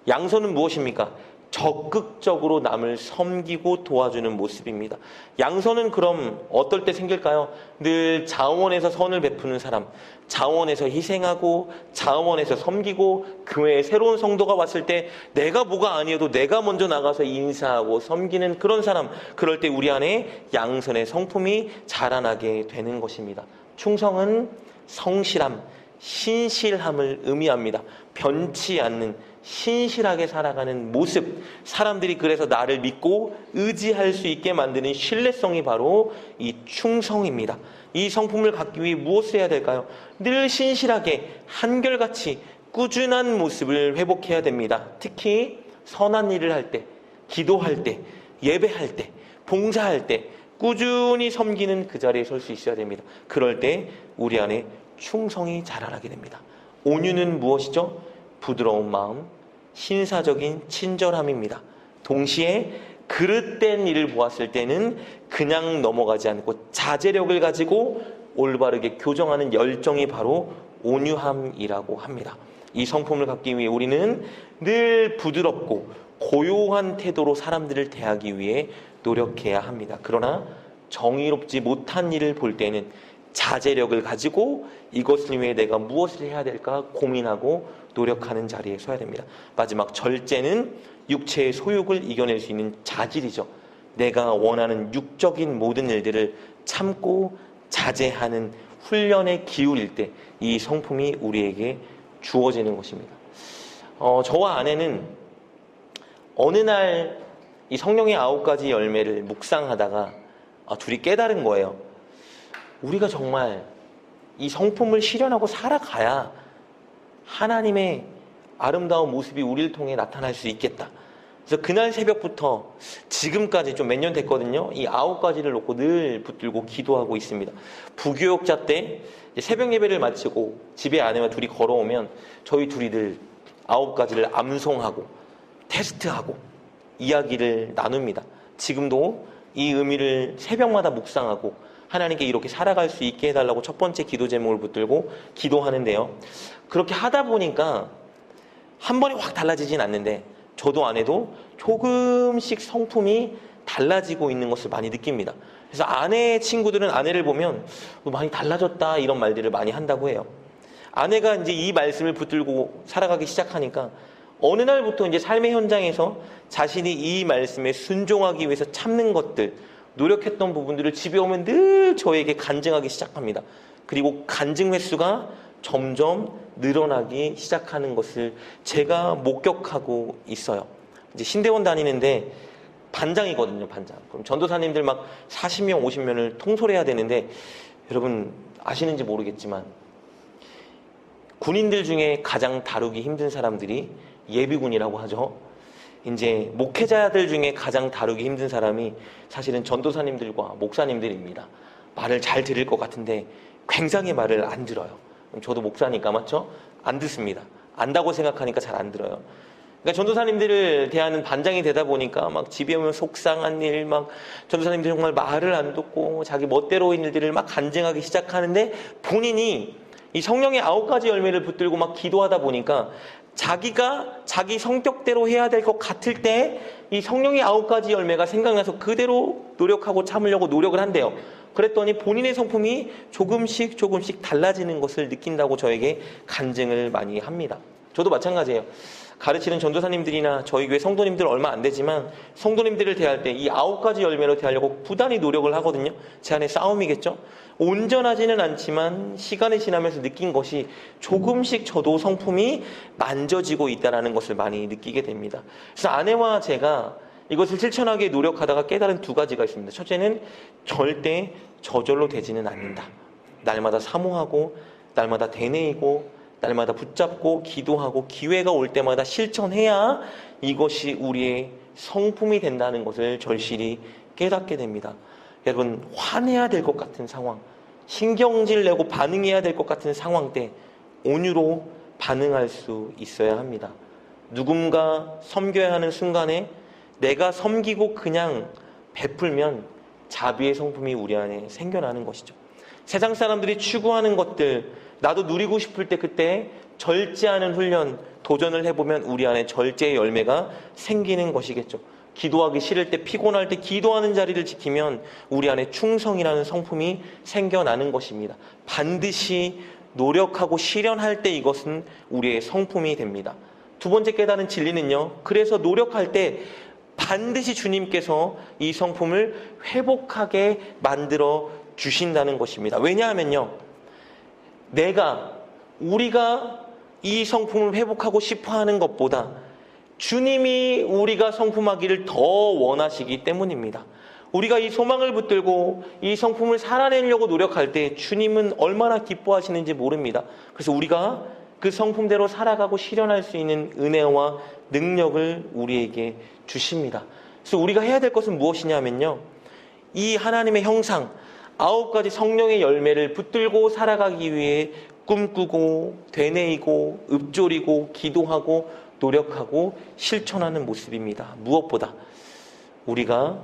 양선은 무엇입니까? 적극적으로 남을 섬기고 도와주는 모습입니다. 양선은 그럼 어떨 때 생길까요? 늘 자원에서 선을 베푸는 사람, 자원에서 희생하고 자원에서 섬기고 교회에 새로운 성도가 왔을 때 내가 뭐가 아니어도 내가 먼저 나가서 인사하고 섬기는 그런 사람, 그럴 때 우리 안에 양선의 성품이 자라나게 되는 것입니다. 충성은 성실함, 신실함을 의미합니다. 변치 않는 신실하게 살아가는 모습, 사람들이 그래서 나를 믿고 의지할 수 있게 만드는 신뢰성이 바로 이 충성입니다. 이 성품을 갖기 위해 무엇을 해야 될까요? 늘 신실하게 한결같이 꾸준한 모습을 회복해야 됩니다. 특히 선한 일을 할 때, 기도할 때, 예배할 때, 봉사할 때 꾸준히 섬기는 그 자리에 설 수 있어야 됩니다. 그럴 때 우리 안에 충성이 자라나게 됩니다. 온유는 무엇이죠? 부드러운 마음, 신사적인 친절함입니다. 동시에 그릇된 일을 보았을 때는 그냥 넘어가지 않고 자제력을 가지고 올바르게 교정하는 열정이 바로 온유함이라고 합니다. 이 성품을 갖기 위해 우리는 늘 부드럽고 고요한 태도로 사람들을 대하기 위해 노력해야 합니다. 그러나 정의롭지 못한 일을 볼 때는 자제력을 가지고 이것을 위해 내가 무엇을 해야 될까 고민하고 노력하는 자리에 서야 됩니다. 마지막 절제는 육체의 소욕을 이겨낼 수 있는 자질이죠. 내가 원하는 육적인 모든 일들을 참고 자제하는 훈련에 기울일 때 이 성품이 우리에게 주어지는 것입니다. 저와 아내는 어느 날 이 성령의 9가지 열매를 묵상하다가 둘이 깨달은 거예요. 우리가 정말 이 성품을 실현하고 살아가야 하나님의 아름다운 모습이 우리를 통해 나타날 수 있겠다. 그래서 그날 새벽부터 지금까지 좀 몇 년 됐거든요. 이 9가지를 놓고 늘 붙들고 기도하고 있습니다. 부교육자 때 새벽 예배를 마치고 집에 아내와 둘이 걸어오면 저희 둘이 늘 9가지를 암송하고 테스트하고 이야기를 나눕니다. 지금도 이 의미를 새벽마다 묵상하고 하나님께 이렇게 살아갈 수 있게 해달라고 첫 번째 기도 제목을 붙들고 기도하는데요. 그렇게 하다 보니까 한 번에 확 달라지진 않는데 저도 아내도 조금씩 성품이 달라지고 있는 것을 많이 느낍니다. 그래서 아내의 친구들은 아내를 보면 많이 달라졌다 이런 말들을 많이 한다고 해요. 아내가 이제 이 말씀을 붙들고 살아가기 시작하니까 어느 날부터 이제 삶의 현장에서 자신이 이 말씀에 순종하기 위해서 참는 것들, 노력했던 부분들을 집에 오면 늘 저에게 간증하기 시작합니다. 그리고 간증 횟수가 점점 늘어나기 시작하는 것을 제가 목격하고 있어요. 이제 신대원 다니는데 반장이거든요, 반장. 그럼 전도사님들 막 40명, 50명을 통솔해야 되는데 여러분 아시는지 모르겠지만 군인들 중에 가장 다루기 힘든 사람들이 예비군이라고 하죠. 이제 목회자들 중에 가장 다루기 힘든 사람이 사실은 전도사님들과 목사님들입니다. 말을 잘 들을 것 같은데 굉장히 말을 안 들어요. 저도 목사니까 맞죠? 안 듣습니다. 안다고 생각하니까 잘 안 들어요. 그러니까 전도사님들을 대하는 반장이 되다 보니까 막 집에 오면 속상한 일, 막 전도사님들 정말 말을 안 듣고 자기 멋대로인 일들을 막 간증하기 시작하는데 본인이 이 성령의 9가지 열매를 붙들고 막 기도하다 보니까 자기가 자기 성격대로 해야 될 것 같을 때 이 성령의 9가지 열매가 생각나서 그대로 노력하고 참으려고 노력을 한대요. 그랬더니 본인의 성품이 조금씩 달라지는 것을 느낀다고 저에게 간증을 많이 합니다. 저도 마찬가지예요. 가르치는 전도사님들이나 저희 교회 성도님들 얼마 안 되지만 성도님들을 대할 때 이 9가지 열매로 대하려고 부단히 노력을 하거든요. 제 안에 싸움이겠죠. 온전하지는 않지만 시간이 지나면서 느낀 것이 조금씩 저도 성품이 만져지고 있다는 것을 많이 느끼게 됩니다. 그래서 아내와 제가 이것을 실천하기 노력하다가 깨달은 2가지가 있습니다. 첫째는 절대 저절로 되지는 않는다. 날마다 사모하고 날마다 되뇌이고 날마다 붙잡고 기도하고 기회가 올 때마다 실천해야 이것이 우리의 성품이 된다는 것을 절실히 깨닫게 됩니다. 여러분, 화내야 될 것 같은 상황, 신경질 내고 반응해야 될 것 같은 상황 때 온유로 반응할 수 있어야 합니다. 누군가 섬겨야 하는 순간에 내가 섬기고 그냥 베풀면 자비의 성품이 우리 안에 생겨나는 것이죠. 세상 사람들이 추구하는 것들 나도 누리고 싶을 때 그때 절제하는 훈련 도전을 해보면 우리 안에 절제의 열매가 생기는 것이겠죠. 기도하기 싫을 때 피곤할 때 기도하는 자리를 지키면 우리 안에 충성이라는 성품이 생겨나는 것입니다. 반드시 노력하고 실현할 때 이것은 우리의 성품이 됩니다. 2번째 깨달은 진리는요, 그래서 노력할 때 반드시 주님께서 이 성품을 회복하게 만들어 주신다는 것입니다. 왜냐하면요, 우리가 이 성품을 회복하고 싶어 하는 것보다 주님이 우리가 성품하기를 더 원하시기 때문입니다. 우리가 이 소망을 붙들고 이 성품을 살아내려고 노력할 때 주님은 얼마나 기뻐하시는지 모릅니다. 그래서 우리가 그 성품대로 살아가고 실현할 수 있는 은혜와 능력을 우리에게 주십니다. 그래서 우리가 해야 될 것은 무엇이냐면요, 이 하나님의 형상 9가지 성령의 열매를 붙들고 살아가기 위해 꿈꾸고 되뇌이고 읊조리고 기도하고 노력하고 실천하는 모습입니다. 무엇보다 우리가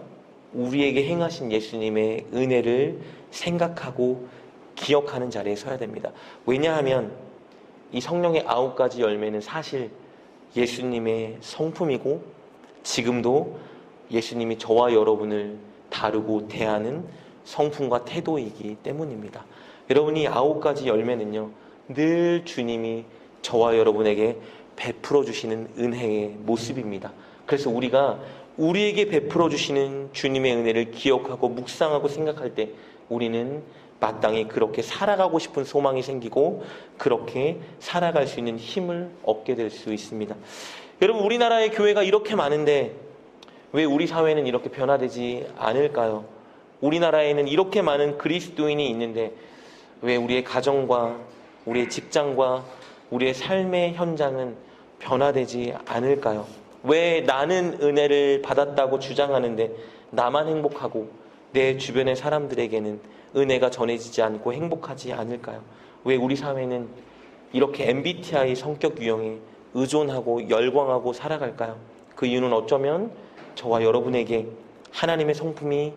우리에게 행하신 예수님의 은혜를 생각하고 기억하는 자리에 서야 됩니다. 왜냐하면 이 성령의 9가지 열매는 사실 예수님의 성품이고 지금도 예수님이 저와 여러분을 다루고 대하는 성품과 태도이기 때문입니다. 여러분이 9가지 열매는요, 늘 주님이 저와 여러분에게 베풀어 주시는 은혜의 모습입니다. 그래서 우리가 우리에게 베풀어 주시는 주님의 은혜를 기억하고 묵상하고 생각할 때 우리는 마땅히 그렇게 살아가고 싶은 소망이 생기고 그렇게 살아갈 수 있는 힘을 얻게 될 수 있습니다. 여러분, 우리나라의 교회가 이렇게 많은데 왜 우리 사회는 이렇게 변화되지 않을까요? 우리나라에는 이렇게 많은 그리스도인이 있는데 왜 우리의 가정과 우리의 직장과 우리의 삶의 현장은 변화되지 않을까요? 왜 나는 은혜를 받았다고 주장하는데 나만 행복하고 내 주변의 사람들에게는 은혜가 전해지지 않고 행복하지 않을까요? 왜 우리 사회는 이렇게 MBTI 성격 유형에 의존하고 열광하고 살아갈까요? 그 이유는 어쩌면 저와 여러분에게 하나님의 성품이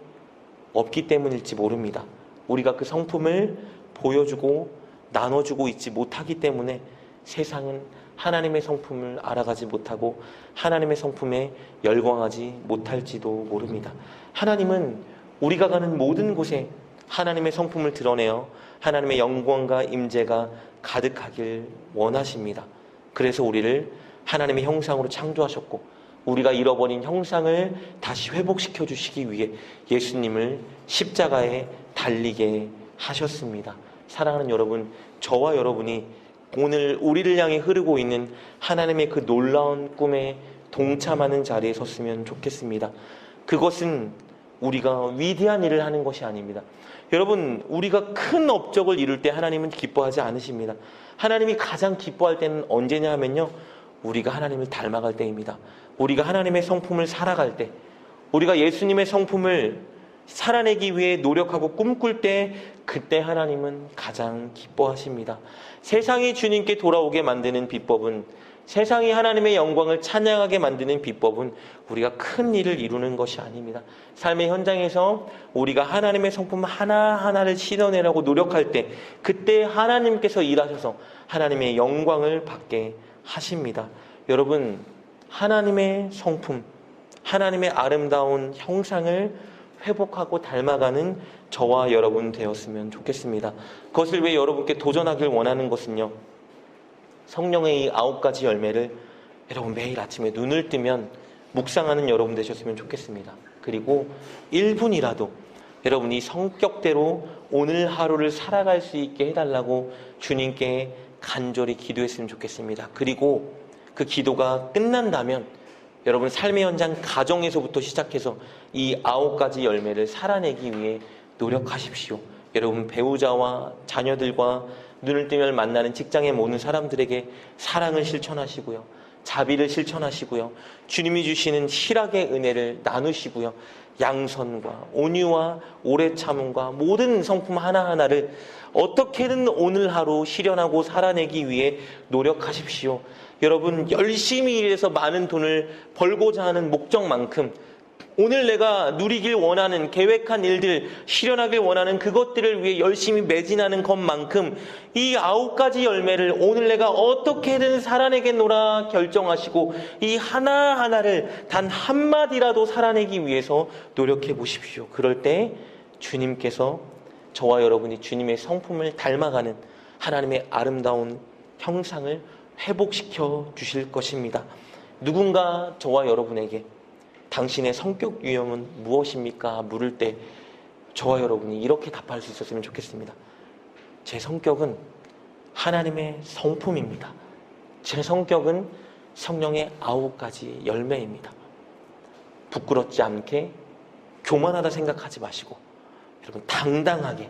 없기 때문일지 모릅니다. 우리가 그 성품을 보여주고 나눠주고 있지 못하기 때문에 세상은 하나님의 성품을 알아가지 못하고 하나님의 성품에 열광하지 못할지도 모릅니다. 하나님은 우리가 가는 모든 곳에 하나님의 성품을 드러내어 하나님의 영광과 임재가 가득하길 원하십니다. 그래서 우리를 하나님의 형상으로 창조하셨고 우리가 잃어버린 형상을 다시 회복시켜 주시기 위해 예수님을 십자가에 달리게 하셨습니다. 사랑하는 여러분, 저와 여러분이 오늘 우리를 향해 흐르고 있는 하나님의 그 놀라운 꿈에 동참하는 자리에 섰으면 좋겠습니다. 그것은 우리가 위대한 일을 하는 것이 아닙니다. 여러분, 우리가 큰 업적을 이룰 때 하나님은 기뻐하지 않으십니다. 하나님이 가장 기뻐할 때는 언제냐 하면요, 우리가 하나님을 닮아갈 때입니다. 우리가 하나님의 성품을 살아갈 때, 우리가 예수님의 성품을 살아내기 위해 노력하고 꿈꿀 때, 그때 하나님은 가장 기뻐하십니다. 세상이 주님께 돌아오게 만드는 비법은, 세상이 하나님의 영광을 찬양하게 만드는 비법은 우리가 큰 일을 이루는 것이 아닙니다. 삶의 현장에서 우리가 하나님의 성품 하나하나를 실현하려고 노력할 때, 그때 하나님께서 일하셔서 하나님의 영광을 받게 하십니다. 여러분, 하나님의 성품, 하나님의 아름다운 형상을 회복하고 닮아가는 저와 여러분 되었으면 좋겠습니다. 그것을 위해 여러분께 도전하길 원하는 것은요, 성령의 이 9가지 열매를 여러분 매일 아침에 눈을 뜨면 묵상하는 여러분 되셨으면 좋겠습니다. 그리고 1분이라도 여러분이 성격대로 오늘 하루를 살아갈 수 있게 해달라고 주님께 간절히 기도했으면 좋겠습니다. 그리고 그 기도가 끝난다면 여러분 삶의 현장 가정에서부터 시작해서 이 9가지 열매를 살아내기 위해 노력하십시오. 여러분 배우자와 자녀들과 눈을 뜨면 만나는 직장의 모든 사람들에게 사랑을 실천하시고요, 자비를 실천하시고요, 주님이 주시는 희락의 은혜를 나누시고요, 양선과 온유와 오래 참음과 모든 성품 하나하나를 어떻게든 오늘 하루 실현하고 살아내기 위해 노력하십시오. 여러분 열심히 일해서 많은 돈을 벌고자 하는 목적만큼 오늘 내가 누리길 원하는 계획한 일들, 실현하길 원하는 그것들을 위해 열심히 매진하는 것만큼 이 9가지 열매를 오늘 내가 어떻게든 살아내겠노라 결정하시고 이 하나하나를 단 한마디라도 살아내기 위해서 노력해 보십시오. 그럴 때 주님께서 저와 여러분이 주님의 성품을 닮아가는 하나님의 아름다운 형상을 회복시켜 주실 것입니다. 누군가 저와 여러분에게 당신의 성격 유형은 무엇입니까? 물을 때 저와 여러분이 이렇게 답할 수 있었으면 좋겠습니다. 제 성격은 하나님의 성품입니다. 제 성격은 성령의 9가지 열매입니다. 부끄럽지 않게 교만하다 생각하지 마시고 여러분 당당하게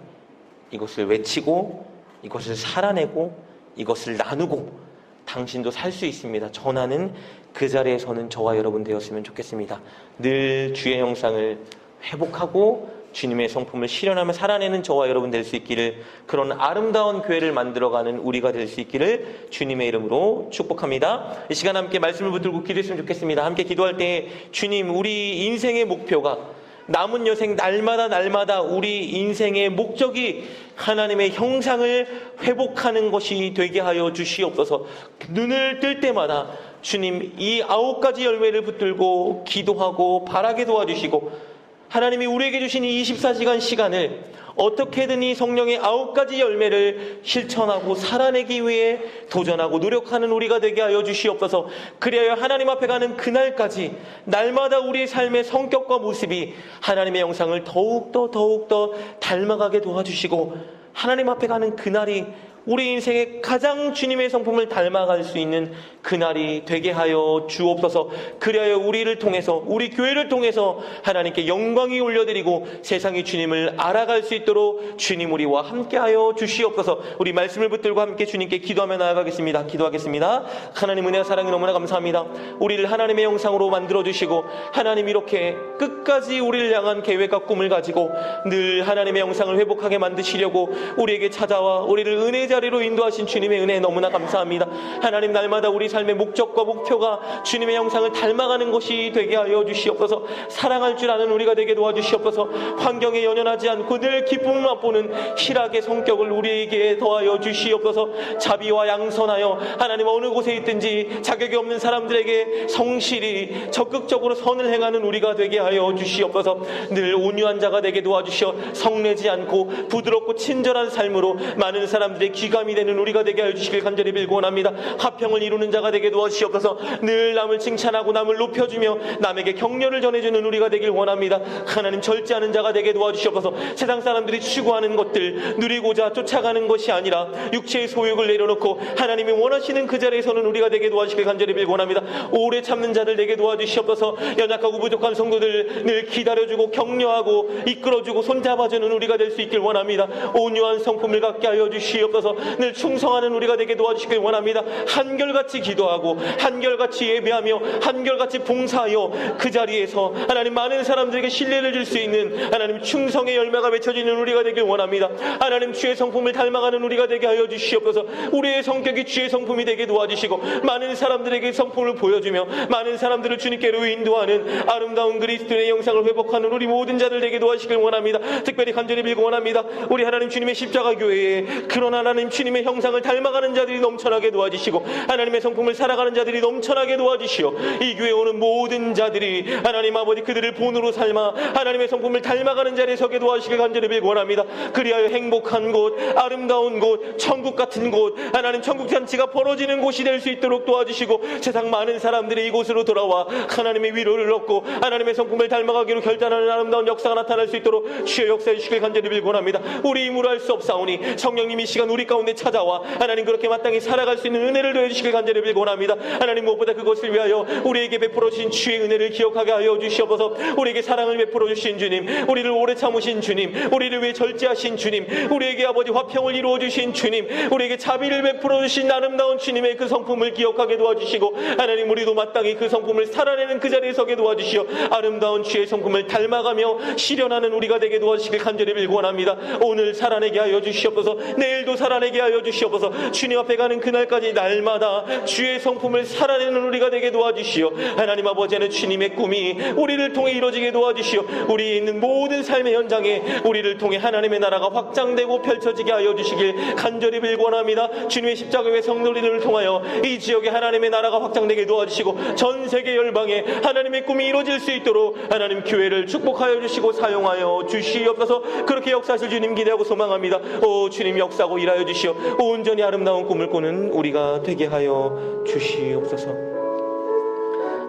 이것을 외치고 이것을 살아내고 이것을 나누고 당신도 살 수 있습니다. 전하는 그 자리에 서는 저와 여러분 되었으면 좋겠습니다. 늘 주의 형상을 회복하고 주님의 성품을 실현하며 살아내는 저와 여러분 될 수 있기를, 그런 아름다운 교회를 만들어가는 우리가 될 수 있기를 주님의 이름으로 축복합니다. 이 시간 함께 말씀을 붙들고 기도했으면 좋겠습니다. 함께 기도할 때 주님, 우리 인생의 목표가 남은 여생 날마다 우리 인생의 목적이 하나님의 형상을 회복하는 것이 되게 하여 주시옵소서. 눈을 뜰 때마다 주님 이 9가지 열매를 붙들고 기도하고 바라게 도와주시고, 하나님이 우리에게 주신 이 24시간 시간을 어떻게든 이 성령의 9가지 열매를 실천하고 살아내기 위해 도전하고 노력하는 우리가 되게 하여 주시옵소서. 그리하여 하나님 앞에 가는 그날까지 날마다 우리의 삶의 성격과 모습이 하나님의 형상을 더욱더 닮아가게 도와주시고, 하나님 앞에 가는 그날이 우리 인생의 가장 주님의 성품을 닮아갈 수 있는 그날이 되게 하여 주옵소서. 그리하여 우리를 통해서, 우리 교회를 통해서 하나님께 영광이 올려드리고 세상이 주님을 알아갈 수 있도록 주님 우리와 함께하여 주시옵소서. 우리 말씀을 붙들고 함께 주님께 기도하며 나아가겠습니다. 기도하겠습니다. 하나님 은혜와 사랑이 너무나 감사합니다. 우리를 하나님의 형상으로 만들어주시고 하나님 이렇게 끝까지 우리를 향한 계획과 꿈을 가지고 늘 하나님의 형상을 회복하게 만드시려고 우리에게 찾아와 우리를 은혜의 자리로 인도하신 주님의 은혜 너무나 감사합니다. 하나님 날마다 우리 삶의 목적과 목표가 주님의 형상을 닮아가는 것이 되게 하여 주시옵소서. 사랑할 줄 아는 우리가 되게 도와주시옵소서. 환경에 연연하지 않고 늘 기쁨을 맛보는 희락의 성격을 우리에게 더하여 주시옵소서. 자비와 양선하여 하나님 어느 곳에 있든지 자격이 없는 사람들에게 성실히 적극적으로 선을 행하는 우리가 되게 하여 주시옵소서. 늘 온유한 자가 되게 도와주시어 성내지 않고 부드럽고 친절한 삶으로 많은 사람들의 귀감이 되는 우리가 되게 하여 주시길 간절히 빌고 원합니다. 화평을 이루는 자가 되게 도와주시옵소서. 늘 남을 칭찬하고 남을 높여주며 남에게 격려를 전해주는 우리가 되길 원합니다. 하나님 절제하는 자가 되게 도와주시옵소서. 세상 사람들이 추구하는 것들 누리고자 쫓아가는 것이 아니라 육체의 소욕을 내려놓고 하나님이 원하시는 그 자리에서는 우리가 되게 도와주시길 간절히 빌고 원합니다. 오래 참는 자들 되게 도와주시옵소서. 연약하고 부족한 성도들 늘 기다려주고 격려하고 이끌어주고 손잡아주는 우리가 될 수 있길 원합니다. 온유한 성품을 갖게 하여 주시옵소서. 위하여 늘 충성하는 우리가 되게 도와주시길 원합니다. 한결같이 기도하고 한결같이 예배하며 한결같이 봉사하여 그 자리에서 하나님 많은 사람들에게 신뢰를 줄 수 있는 하나님 충성의 열매가 맺혀지는 우리가 되길 원합니다. 하나님 주의 성품을 닮아가는 우리가 되게 하여 주시옵소서. 우리의 성격이 주의 성품이 되게 도와주시고 많은 사람들에게 성품을 보여주며 많은 사람들을 주님께로 인도하는 아름다운 그리스도의 영상을 회복하는 우리 모든 자들 되게 도와주시길 원합니다. 특별히 간절히 빌고 원합니다. 우리 하나님 주님의 십자가 교회에 그런 하나님 주님의 형상을 닮아가는 자들이 넘쳐나게 도와주시고 하나님의 성품을 살아가는 자들이 넘쳐나게 도와주시오. 이 교회에 오는 모든 자들이 하나님 아버지 그들을 본으로 삶아 하나님의 성품을 닮아가는 자리에 서게 도와주시길 간절히 빌고 원합니다. 그리하여 행복한 곳, 아름다운 곳, 천국 같은 곳, 하나님 천국 잔치가 벌어지는 곳이 될 수 있도록 도와주시고 세상 많은 사람들이 이곳으로 돌아와 하나님의 위로를 얻고 하나님의 성품을 닮아가기로 결단하는 아름다운 역사가 나타날 수 있도록 주의 역사해 주시길 간절히 빌고 원합니다. 우리 힘으로 할 수 없사오니 성령님이 이 시간 우리 가운데 찾아와 하나님 그렇게 마땅히 살아갈 수 있는 은혜를 더해 주시길 간절히 빌고 원합니다. 하나님 무엇보다 그것을 위하여 우리에게 베풀어 주신 주의 은혜를 기억하게 하여 주시옵소서. 우리에게 사랑을 베풀어 주신 주님, 우리를 오래 참으신 주님, 우리를 위해 절제하신 주님, 우리에게 아버지 화평을 이루어 주신 주님, 우리에게 자비를 베풀어 주신 아름다운 주님의 그 성품을 기억하게 도와주시고 하나님 우리도 마땅히 그 성품을 살아내는 그 자리에 서게 도와주시어 아름다운 주의 성품을 닮아가며 실현하는 우리가 되게 도와주시길 간절히 빌고 원합니다. 오늘 살아내게 하여 주시옵소서. 내일도 살아내게 하여 주시옵소서. 주님 앞에 가는 그날까지 날마다 주의 성품을 살아내는 우리가 되게 도와주시오. 하나님 아버지는 주님의 꿈이 우리를 통해 이루어지게 도와주시오. 우리 있는 모든 삶의 현장에 우리를 통해 하나님의 나라가 확장되고 펼쳐지게 하여 주시길 간절히 빌고 원합니다. 주님의 십자가의 성도들을 통하여 이 지역에 하나님의 나라가 확장되게 도와주시고 전 세계 열방에 하나님의 꿈이 이루어질 수 있도록 하나님 교회를 축복하여 주시고 사용하여 주시옵소서. 그렇게 역사하실 주님 기대하고 소망합니다. 오 주님 역사하고 일하여 주시오. 온전히 아름다운 꿈을 꾸는 우리가 되게 하여 주시옵소서.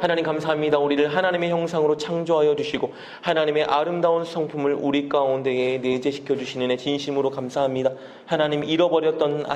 하나님 감사합니다. 우리를 하나님의 형상으로 창조하여 주시고 하나님의 아름다운 성품을 우리 가운데에 내재시켜 주시는 애 진심으로 감사합니다. 하나님 잃어버렸던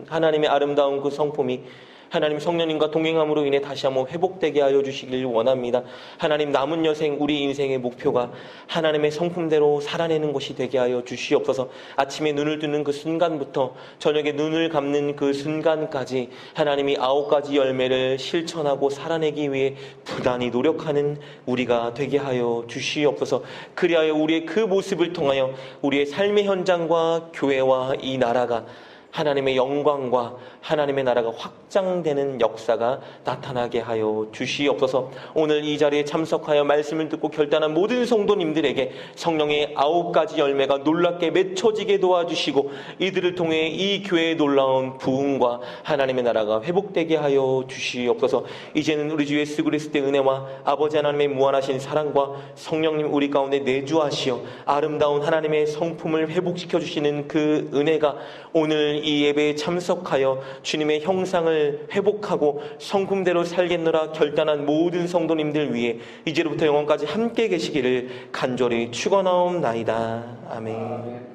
하나님의 아름다운 그 성품이 하나님 성령님과 동행함으로 인해 다시 한번 회복되게 하여 주시길 원합니다. 하나님 남은 여생 우리 인생의 목표가 하나님의 성품대로 살아내는 것이 되게 하여 주시옵소서. 아침에 눈을 뜨는 그 순간부터 저녁에 눈을 감는 그 순간까지 하나님이 9가지 열매를 실천하고 살아내기 위해 부단히 노력하는 우리가 되게 하여 주시옵소서. 그리하여 우리의 그 모습을 통하여 우리의 삶의 현장과 교회와 이 나라가 하나님의 영광과 하나님의 나라가 확장되는 역사가 나타나게 하여 주시옵소서. 오늘 이 자리에 참석하여 말씀을 듣고 결단한 모든 성도님들에게 성령의 9가지 열매가 놀랍게 맺혀지게 도와주시고 이들을 통해 이 교회의 놀라운 부흥과 하나님의 나라가 회복되게 하여 주시옵소서. 이제는 우리 주 예수 그리스도의 은혜와 아버지 하나님의 무한하신 사랑과 성령님 우리 가운데 내주하시어 아름다운 하나님의 성품을 회복시켜 주시는 그 은혜가 오늘 이 예배에 참석하여 주님의 형상을 회복하고 성품대로 살겠노라 결단한 모든 성도님들 위해 이제로부터 영원까지 함께 계시기를 간절히 축원하옵나이다. 아멘.